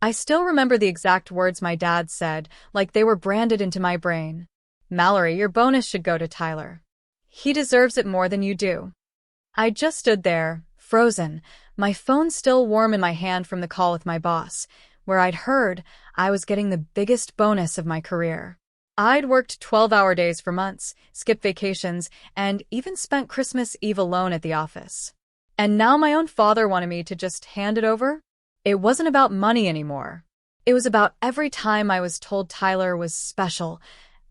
I still remember the exact words my dad said, like they were branded into my brain. "Mallory, your bonus should go to Tyler. He deserves it more than you do." I just stood there, frozen, my phone still warm in my hand from the call with my boss, where I'd heard I was getting the biggest bonus of my career. I'd worked 12-hour days for months, skipped vacations, and even spent Christmas Eve alone at the office. And now my own father wanted me to just hand it over? It wasn't about money anymore. It was about every time I was told Tyler was special,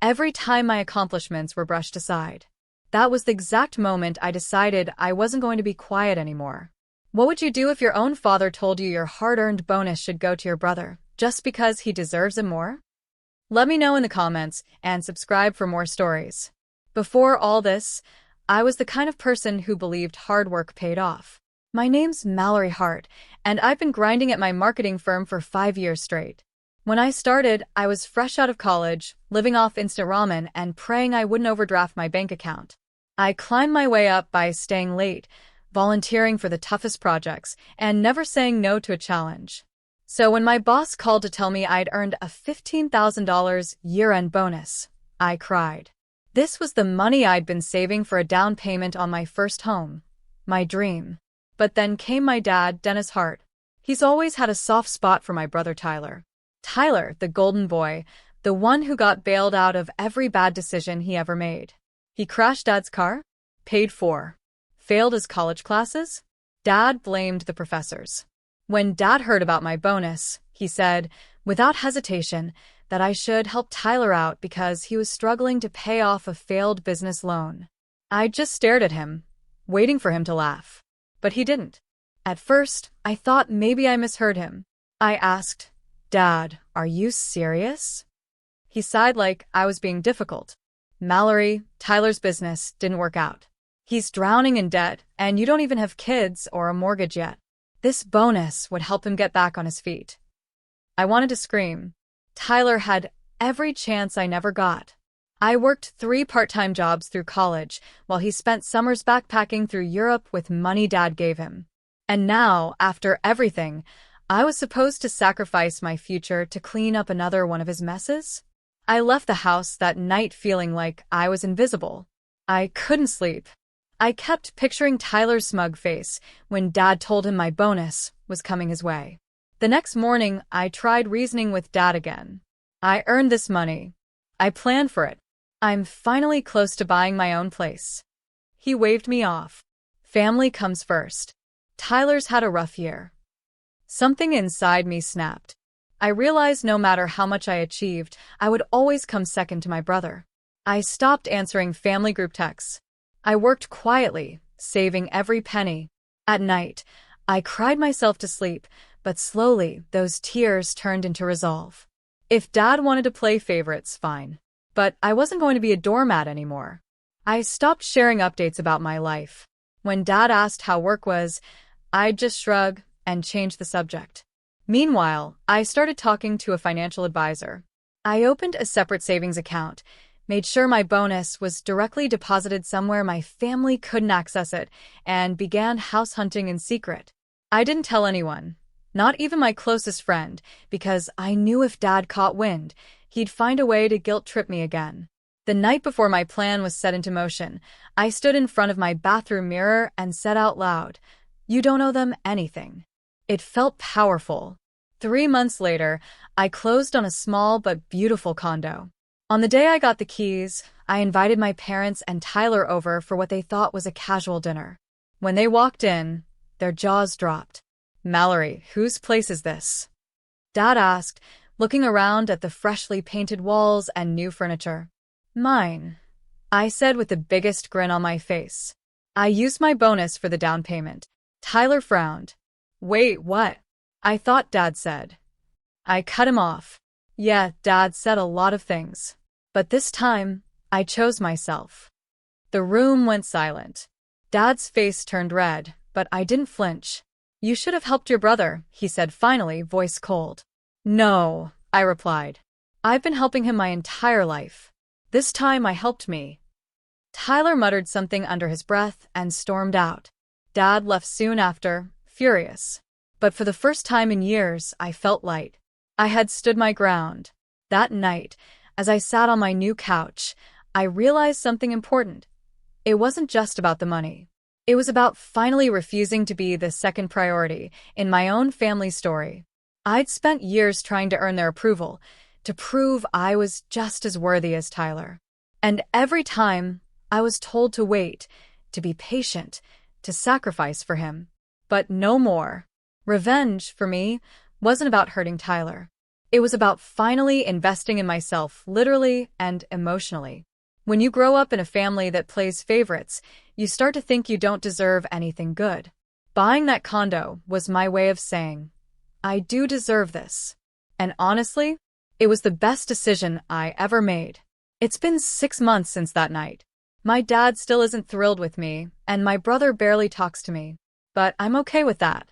every time my accomplishments were brushed aside. That was the exact moment I decided I wasn't going to be quiet anymore. What would you do if your own father told you your hard-earned bonus should go to your brother, just because he deserves it more? Let me know in the comments and subscribe for more stories. Before all this, I was the kind of person who believed hard work paid off. My name's Mallory Hart, and I've been grinding at my marketing firm for 5 years straight. When I started, I was fresh out of college, living off instant ramen and praying I wouldn't overdraft my bank account. I climbed my way up by staying late, volunteering for the toughest projects, and never saying no to a challenge. So when my boss called to tell me I'd earned a $15,000 year-end bonus, I cried. This was the money I'd been saving for a down payment on my first home, my dream. But then came my dad, Dennis Hart. He's always had a soft spot for my brother Tyler. Tyler, the golden boy, the one who got bailed out of every bad decision he ever made. He crashed Dad's car, paid for, failed his college classes. Dad blamed the professors. When Dad heard about my bonus, he said, without hesitation, that I should help Tyler out because he was struggling to pay off a failed business loan. I just stared at him, waiting for him to laugh. But he didn't. At first, I thought maybe I misheard him. I asked, "Dad, are you serious?" He sighed like I was being difficult. "Mallory, Tyler's business didn't work out. He's drowning in debt, and you don't even have kids or a mortgage yet. This bonus would help him get back on his feet." I wanted to scream. Tyler had every chance I never got. I worked 3 part-time jobs through college, while he spent summers backpacking through Europe with money Dad gave him. And now, after everything, I was supposed to sacrifice my future to clean up another one of his messes? I left the house that night feeling like I was invisible. I couldn't sleep. I kept picturing Tyler's smug face when Dad told him my bonus was coming his way. The next morning, I tried reasoning with Dad again. I earned this money. I planned for it. I'm finally close to buying my own place. He waved me off. Family comes first. Tyler's had a rough year. Something inside me snapped. I realized no matter how much I achieved, I would always come second to my brother. I stopped answering family group texts. I worked quietly, saving every penny. At night, I cried myself to sleep, but slowly those tears turned into resolve. If Dad wanted to play favorites, fine. But I wasn't going to be a doormat anymore. I stopped sharing updates about my life. When Dad asked how work was, I'd just shrug and change the subject. Meanwhile, I started talking to a financial advisor. I opened a separate savings account, made sure my bonus was directly deposited somewhere my family couldn't access it, and began house hunting in secret. I didn't tell anyone, not even my closest friend, because I knew if Dad caught wind, he'd find a way to guilt-trip me again. The night before my plan was set into motion, I stood in front of my bathroom mirror and said out loud, "You don't owe them anything." It felt powerful. 3 months later, I closed on a small but beautiful condo. On the day I got the keys, I invited my parents and Tyler over for what they thought was a casual dinner. When they walked in, their jaws dropped. "Mallory, whose place is this?" Dad asked, looking around at the freshly painted walls and new furniture. "Mine," I said with the biggest grin on my face. "I used my bonus for the down payment." Tyler frowned. "Wait, what?" "I thought Dad said." I cut him off. "Yeah, Dad said a lot of things. But this time, I chose myself." The room went silent. Dad's face turned red, but I didn't flinch. "You should have helped your brother," he said finally, voice cold. "No," I replied. "I've been helping him my entire life. This time I helped me." Tyler muttered something under his breath and stormed out. Dad left soon after, furious. But for the first time in years, I felt light. I had stood my ground. That night, as I sat on my new couch, I realized something important. It wasn't just about the money. It was about finally refusing to be the second priority in my own family story. I'd spent years trying to earn their approval, to prove I was just as worthy as Tyler. And every time, I was told to wait, to be patient, to sacrifice for him. But no more. Revenge, for me, wasn't about hurting Tyler. It was about finally investing in myself, literally and emotionally. When you grow up in a family that plays favorites, you start to think you don't deserve anything good. Buying that condo was my way of saying, I do deserve this. And honestly, it was the best decision I ever made. It's been 6 months since that night. My dad still isn't thrilled with me, and my brother barely talks to me. But I'm okay with that.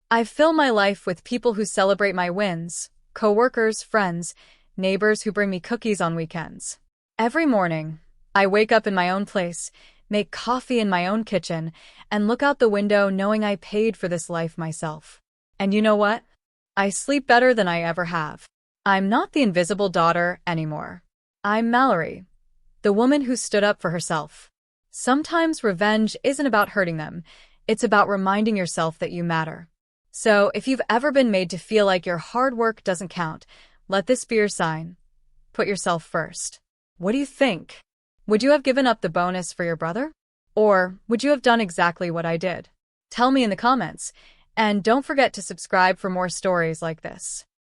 I fill my life with people who celebrate my wins, coworkers, friends, neighbors who bring me cookies on weekends. Every morning, I wake up in my own place, make coffee in my own kitchen, and look out the window knowing I paid for this life myself. And you know what? I sleep better than I ever have. I'm not the invisible daughter anymore. I'm Mallory, the woman who stood up for herself. Sometimes revenge isn't about hurting them. It's about reminding yourself that you matter. So if you've ever been made to feel like your hard work doesn't count, let this be your sign. Put yourself first. What do you think? Would you have given up the bonus for your brother? Or would you have done exactly what I did? Tell me in the comments. And don't forget to subscribe for more stories like this.